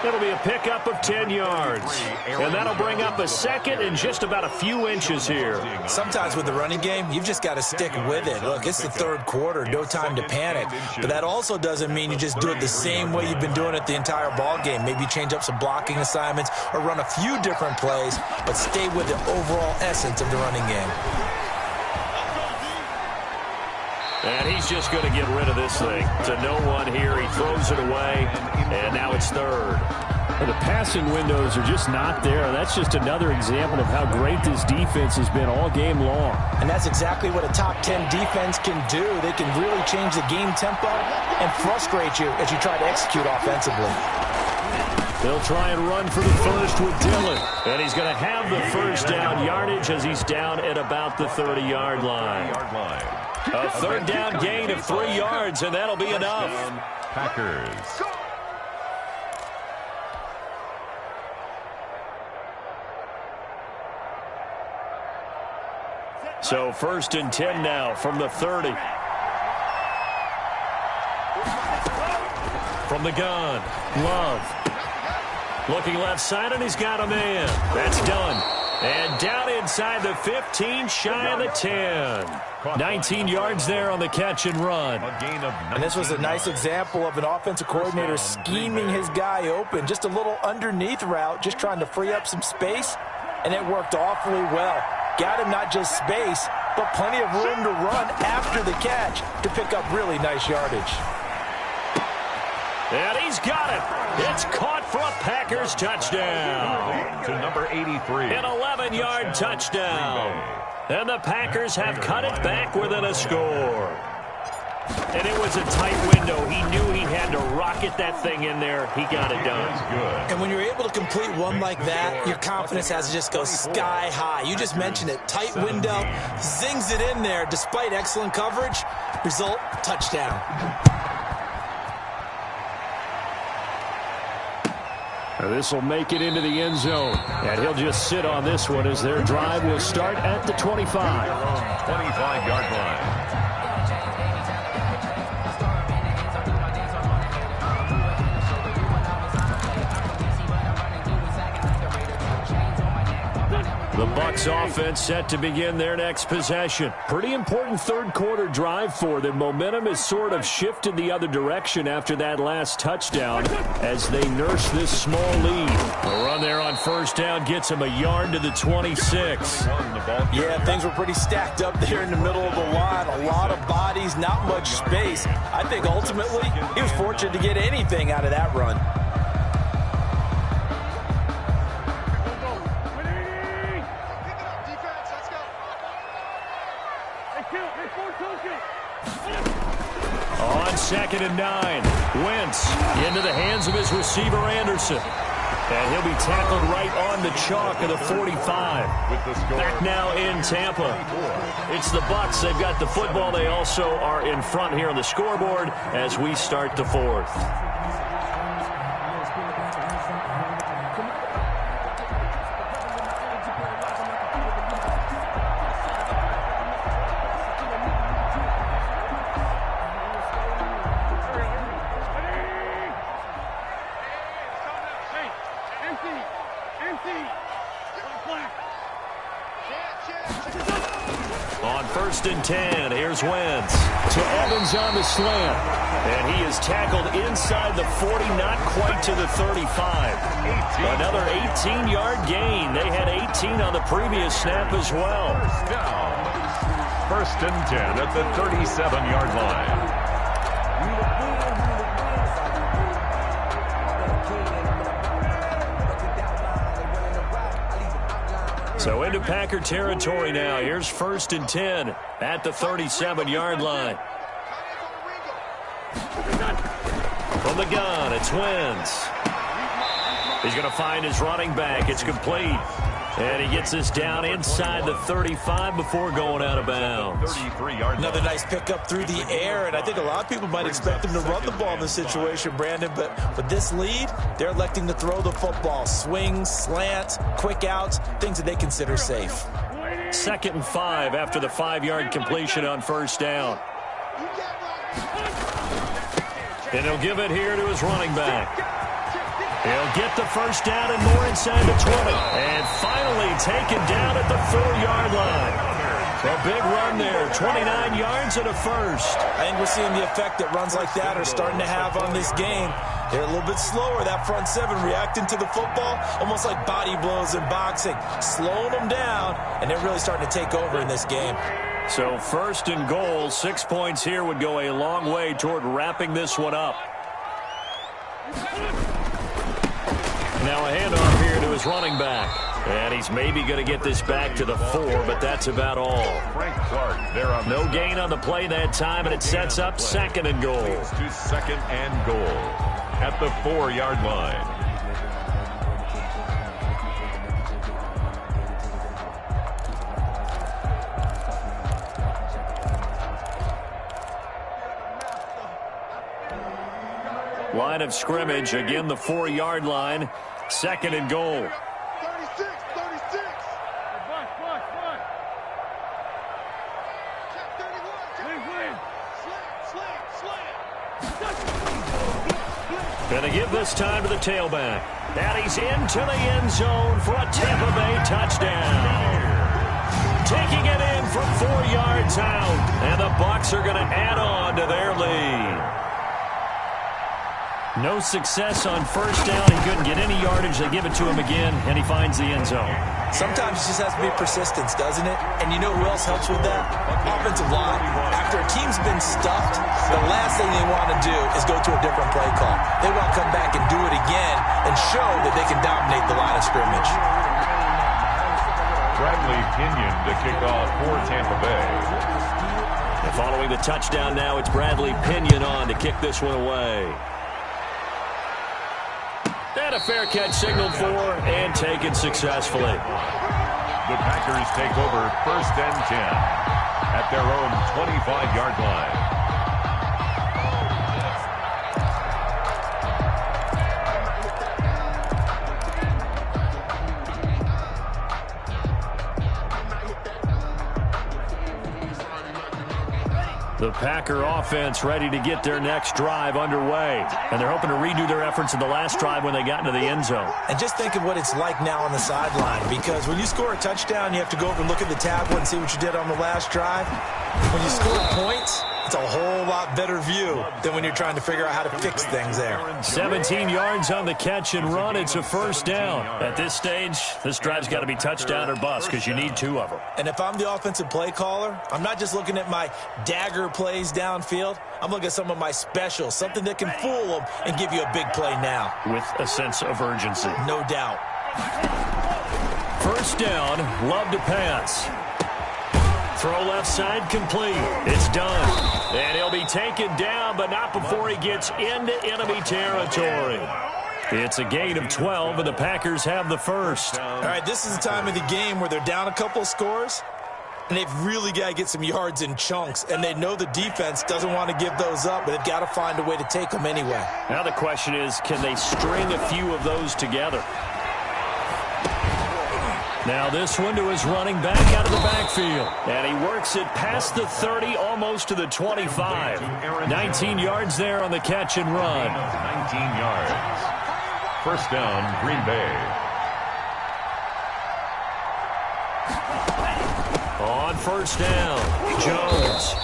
It'll be a pickup of 10 yards. And that'll bring up a second and just about a few inches here. Sometimes with the running game, you've just got to stick with it. Look, it's the third quarter, no time to panic. But that also doesn't mean you just do it the same way you've been doing it the entire ball game. Maybe change up some blocking assignments or run a few different plays, but stay with the overall essence of the running game. And he's just going to get rid of this thing. To no one here. He throws it away, and now it's third. The passing windows are just not there. That's just another example of how great this defense has been all game long. And that's exactly what a top 10 defense can do. They can really change the game tempo and frustrate you as you try to execute offensively. They'll try and run for the first with Dillon. And he's going to have the first down yardage as he's down at about the 30-yard line. A third down gain of 3 yards, and that'll be enough. Packers. So 1st and 10 now from the 30. From the gun, Love. Looking left side, and he's got a man. That's done. And down inside the 15, shy of the 10. 19 yards there on the catch and run. And this was a nice example of an offensive coordinator scheming his guy open. Just a little underneath route, just trying to free up some space, and it worked awfully well. Got him not just space, but plenty of room to run after the catch to pick up really nice yardage. And he's got it. It's caught for a Packers touchdown. To number 83. An 11-yard touchdown. And the Packers have cut it back within a score. And it was a tight window. He knew he had to rocket that thing in there. He got it done. And when you're able to complete one like that, your confidence has to just go sky high. You just mentioned it. Tight window, zings it in there despite excellent coverage. Result, touchdown. This will make it into the end zone. And he'll just sit on this one as their drive will start at the 25. 25-yard line. The Bucs offense set to begin their next possession. Pretty important third quarter drive for them. Momentum has sort of shifted the other direction after that last touchdown as they nurse this small lead. The run there on first down gets him a yard to the 26. Yeah, things were pretty stacked up there in the middle of the line. A lot of bodies, not much space. I think ultimately he was fortunate to get anything out of that run. On 2nd and 9, Wentz into the hands of his receiver, Anderson. And he'll be tackled right on the chalk of the 45. Back now in Tampa. It's the Bucs. They've got the football. They also are in front here on the scoreboard as we start the fourth. On 1st and 10. Here's Wentz. To Evans on the slant. And he is tackled inside the 40, not quite to the 35. Another 18-yard gain. They had 18 on the previous snap as well. Down. 1st and 10 at the 37-yard line. So into Packer territory now. Here's 1st and 10 at the 37-yard line. From the gun, it's Wentz. He's going to find his running back. It's complete. And he gets this down inside the 35 before going out of bounds. Another nice pickup through the air, and I think a lot of people might expect him to run the ball in this situation, Brandon, but with this lead, they're electing to throw the football. Swings, slants, quick outs, things that they consider safe. 2nd and 5 after the 5-yard completion on 1st down. And he'll give it here to his running back. He'll get the 1st down and more inside the 20. And finally taken down at the 4-yard line. A big run there, 29 yards and a 1st. I think we're seeing the effect that runs like that are starting to have on this game. They're a little bit slower, that front seven, reacting to the football, almost like body blows in boxing, slowing them down, and they're really starting to take over in this game. So 1st and goal, 6 points here would go a long way toward wrapping this one up. Now a handoff here to his running back. And he's maybe going to get this back to the 4, but that's about all. Frank Clark there on no gain on the play that time, and it sets up 2nd and goal. To 2nd and goal at the 4-yard line. Line of scrimmage, again the 4-yard line. 2nd and goal. 36. Going to give this time to the tailback. And he's into the end zone for a Tampa Bay touchdown. Taking it in from 4 yards out. And the Bucs are going to add on to their lead. No success on 1st down. He couldn't get any yardage. They give it to him again, and he finds the end zone. Sometimes it just has to be persistence, doesn't it? And you know who else helps with that? Offensive line. After a team's been stuffed, the last thing they want to do is go to a different play call. They want to come back and do it again and show that they can dominate the line of scrimmage. Bradley Pinion to kick off for Tampa Bay. And following the touchdown now, it's Bradley Pinion on to kick this one away. And a fair catch signaled for and taken successfully. The Packers take over 1st and 10 at their own 25-yard line. The Packer offense ready to get their next drive underway. And they're hoping to redo their efforts in the last drive when they got into the end zone. And just think of what it's like now on the sideline, because when you score a touchdown, you have to go over and look at the tablet and see what you did on the last drive. When you score points, it's a whole lot better view than when you're trying to figure out how to fix things there. 17 yards on the catch and run. It's a 1st down. At this stage, this drive's got to be touchdown or bust because you need 2 of them. And if I'm the offensive play caller, I'm not just looking at my dagger plays downfield. I'm looking at some of my specials, something that can fool them and give you a big play now. With a sense of urgency. No doubt. 1st down, Love to pass. Throw left side complete. It's done. And he'll be taken down, but not before he gets into enemy territory. It's a gain of 12, and the Packers have the 1st. All right, this is the time of the game where they're down a couple of scores, and they've really got to get some yards in chunks, and they know the defense doesn't want to give those up, but they've got to find a way to take them anyway. Now the question is, can they string a few of those together? Now this one to his running back out of the backfield. And he works it past the 30, almost to the 25. 19 yards there on the catch and run. 19 yards. 1st down, Green Bay. On first down, Jones.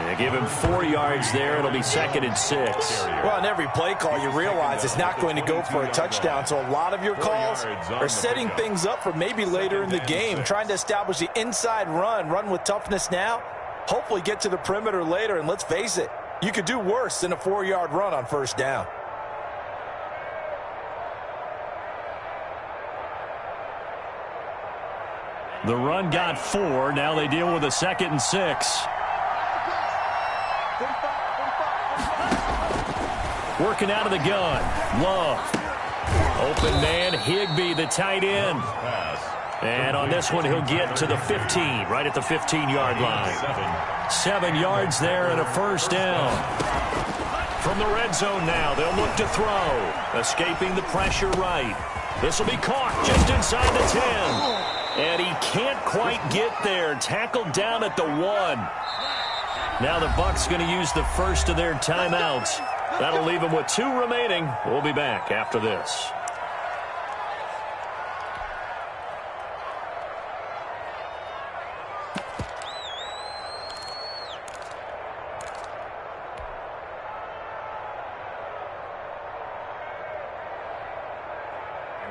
They give him 4 yards there. It'll be 2nd and 6. Well, on every play call, you realize it's not going to go for a touchdown. So a lot of your calls are setting things up for maybe later in the game, trying to establish the inside run with toughness now, hopefully get to the perimeter later. And let's face it, you could do worse than a 4-yard run on first down. The run got 4. Now they deal with a 2nd and 6. Working out of the gun. Love. Open man, Higbee, the tight end. And on this one, he'll get to the 15, right at the 15-yard line. 7 yards there and a first down. From the red zone now, they'll look to throw. Escaping the pressure right. This will be caught just inside the 10. And he can't quite get there. Tackled down at the 1. Now the Bucs going to use the first of their timeouts. That'll leave them with 2 remaining. We'll be back after this.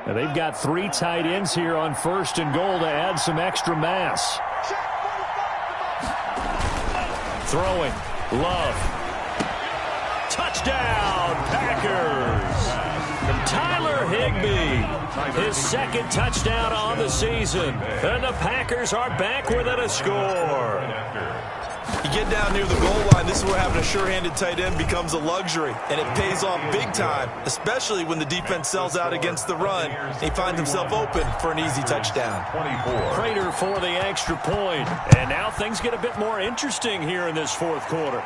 Now they've got 3 tight ends here on 1st and goal to add some extra mass. Throwing. Love. Touchdown, Packers. Tyler Higbee, his 2nd touchdown on the season. And the Packers are back within a score. You get down near the goal line, this is where having a sure-handed tight end becomes a luxury, and it pays off big time, especially when the defense sells out against the run. He finds himself open for an easy touchdown. Prater for the extra point. And now things get a bit more interesting here in this 4th quarter.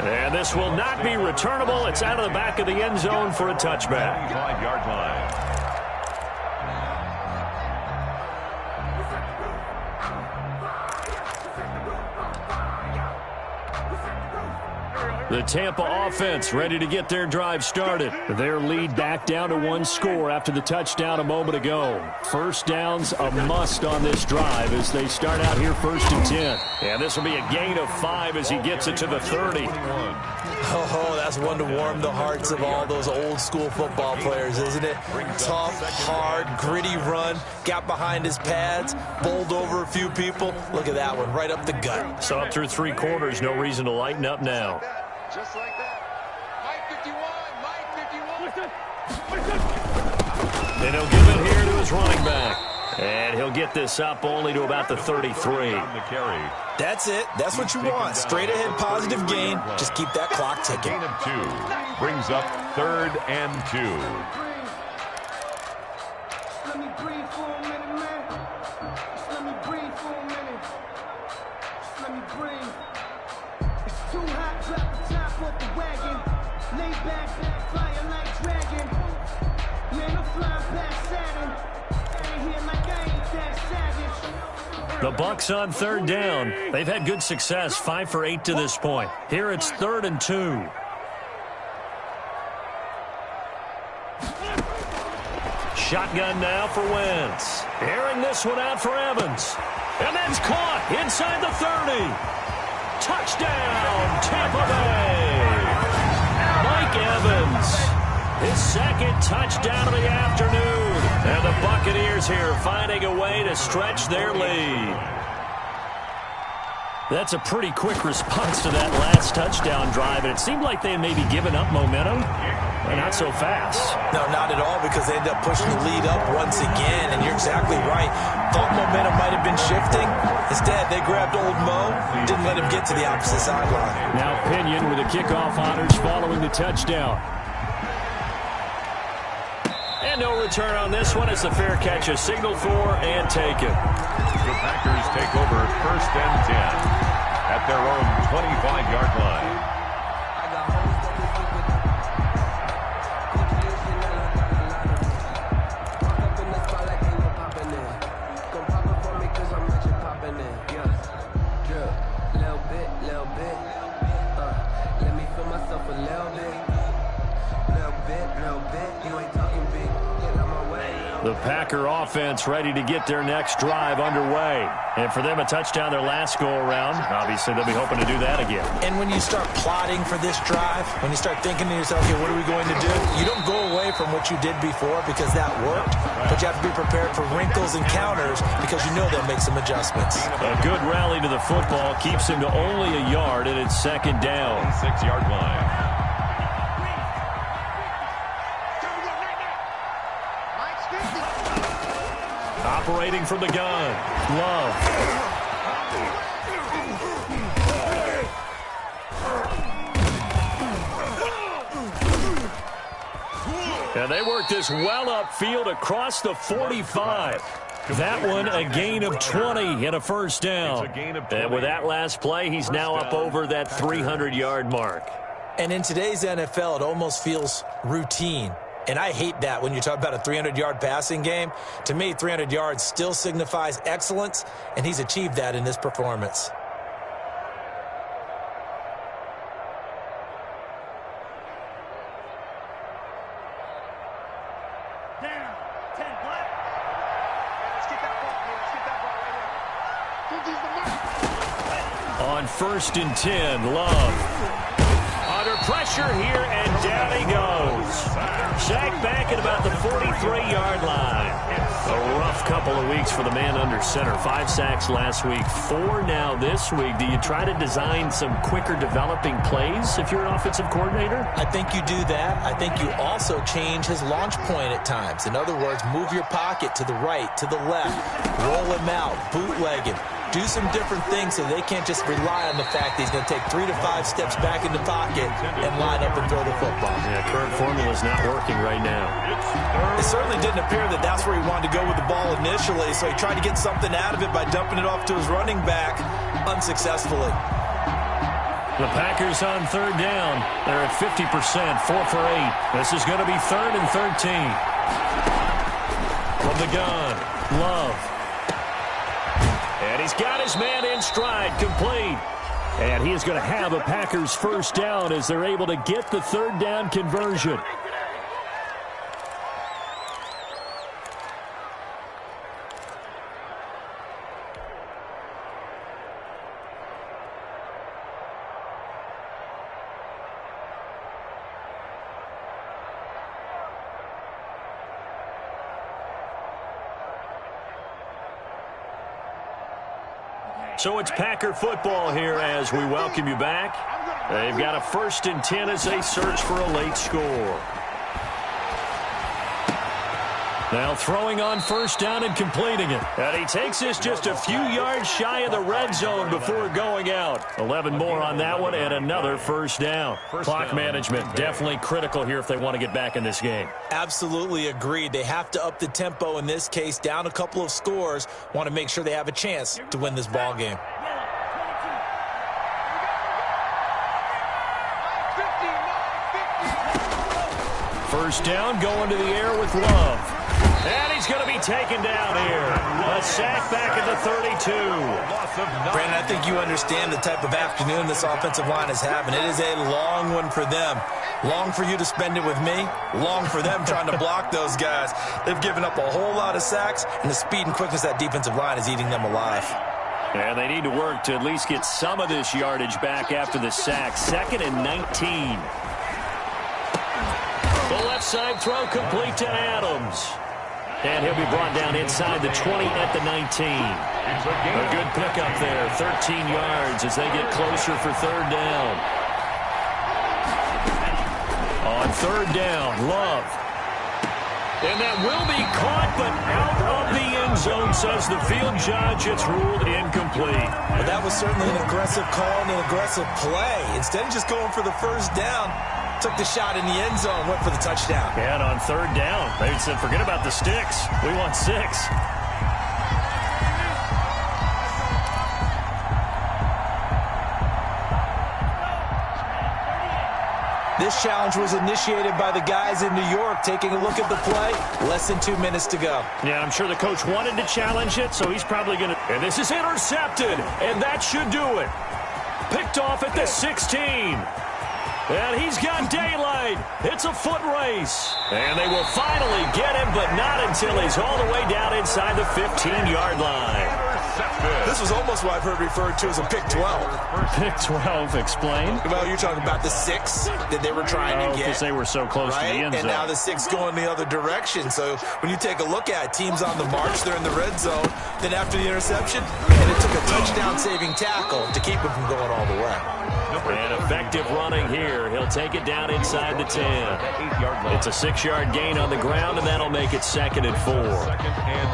And this will not be returnable. It's out of the back of the end zone for a touchback. 5-yard line. The Tampa offense ready to get their drive started. Their lead back down to 1 score after the touchdown a moment ago. First down's a must on this drive as they start out here 1st and 10. And this will be a gain of 5 as he gets it to the 30. Oh, that's one to warm the hearts of all those old school football players, isn't it? Tough, hard, gritty run, got behind his pads, bowled over a few people. Look at that one, right up the gut. So up through 3 quarters, no reason to lighten up now. Just like that. Mike 51, Mike 51. And he'll give it here to his running back. And he'll get this up only to about the 33. That's it. That's what you want. Straight ahead positive gain. Just keep that clock ticking. Gain of 2 brings up 3rd and 2. Let me breathe for a minute, man. Let me breathe for a minute. Let me breathe. It's too hot, drop the top off the wagon. Lay back, fire like dragon. Man, I'm flying past Saturn. Ain't here like I ain't that savage. The Bucs on 3rd down. They've had good success, 5 for 8 to this point. Here it's 3rd and 2. Shotgun now for Wentz. Airing this one out for Evans. And that's caught inside the 30. Touchdown, Tampa Bay. Mike Evans, his 2nd touchdown of the afternoon. And the Buccaneers here finding a way to stretch their lead. That's a pretty quick response to that last touchdown drive. And it seemed like they had maybe given up momentum. But not so fast. No, not at all, because they ended up pushing the lead up once again. And you're exactly right. Thought momentum might have been shifting. Instead, they grabbed old Mo, didn't let him get to the opposite sideline. Now Pinion with the kickoff honors following the touchdown. And no return on this one. It's a fair catch, a signal for and taken. The Packers take over 1st and 10 at their own 25-yard line. The Packer offense ready to get their next drive underway. And for them, a touchdown their last go-around. Obviously, they'll be hoping to do that again. And when you start plotting for this drive, when you start thinking to yourself, okay, what are we going to do? You don't go away from what you did before because that worked, but you have to be prepared for wrinkles and counters because you know they'll make some adjustments. A good rally to the football keeps him to only a yard, and it's second down. 6-yard line. Operating from the gun, Love. And they work this well upfield across the 45. That one a gain of 20 and a first down. And with that last play, he's now up over that 300-yard mark. And in today's NFL, it almost feels routine. And I hate that when you talk about a 300-yard passing game. To me, 300 yards still signifies excellence, and he's achieved that in this performance. On 1st and 10, Love. Under pressure here, and down he goes. Sacked back at about the 43-yard line. A rough couple of weeks for the man under center. 5 sacks last week, 4 now this week. Do you try to design some quicker developing plays if you're an offensive coordinator? I think you do that. I think you also change his launch point at times. In other words, move your pocket to the right, to the left, roll him out, bootleg him. Do some different things so they can't just rely on the fact that he's going to take 3 to 5 steps back in the pocket and line up and throw the football. Yeah, current formula is not working right now. It certainly didn't appear that that's where he wanted to go with the ball initially, so he tried to get something out of it by dumping it off to his running back unsuccessfully. The Packers on 3rd down. They're at 50%, 4 for 8. This is going to be 3rd and 13. From the gun, Love. And he's got his man in stride, complete. And he is going to have a Packers first down as they're able to get the 3rd down conversion. So it's Packer football here as we welcome you back. They've got a 1st and 10 as they search for a late score. Now throwing on 1st down and completing it. And he takes this just a few yards shy of the red zone before going out. 11 more on that one and another 1st down. Clock management definitely critical here if they want to get back in this game. Absolutely agreed. They have to up the tempo in this case, down a couple of scores. Want to make sure they have a chance to win this ball game. First down, going to the air with Love. And he's going to be taken down here. A sack back at the 32. Brandon, I think you understand the type of afternoon this offensive line is having. It is a long one for them. Long for you to spend it with me. Long for them trying to block those guys. They've given up a whole lot of sacks, and the speed and quickness of that defensive line is eating them alive. And they need to work to at least get some of this yardage back after the sack. 2nd and 19. The left side throw complete to Adams. And he'll be brought down inside the 20 at the 19. A good pickup there, 13 yards as they get closer for 3rd down. On 3rd down, Love. And that will be caught, but out of the end zone, says the field judge. It's ruled incomplete. But that was certainly an aggressive call and an aggressive play. Instead of just going for the 1st down, took the shot in the end zone, went for the touchdown. And on 3rd down, they said, forget about the sticks. We want 6. This challenge was initiated by the guys in New York. Taking a look at the play, less than 2 minutes to go. Yeah, I'm sure the coach wanted to challenge it, so he's probably going to. And this is intercepted, and that should do it. Picked off at the 16. And he's got daylight. It's a foot race. And they will finally get him, but not until he's all the way down inside the 15-yard line. This was almost what I've heard referred to as a pick 12. Pick 12, explain. Well, you're talking about the 6 that they were trying to get. Because they were so close to the end zone. And now the 6 going the other direction. So when you take a look at it, teams on the march, they're in the red zone. Then after the interception, and it took a touchdown-saving tackle to keep him from going all the way. And effective running here. He'll take it down inside the 10. It's a 6-yard gain on the ground, and that'll make it 2nd and 4. 2nd and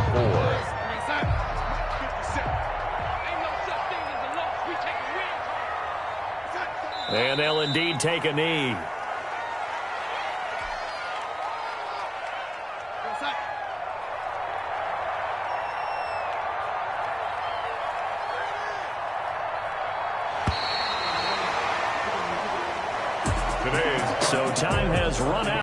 4. And they'll indeed take a knee. So time has run out.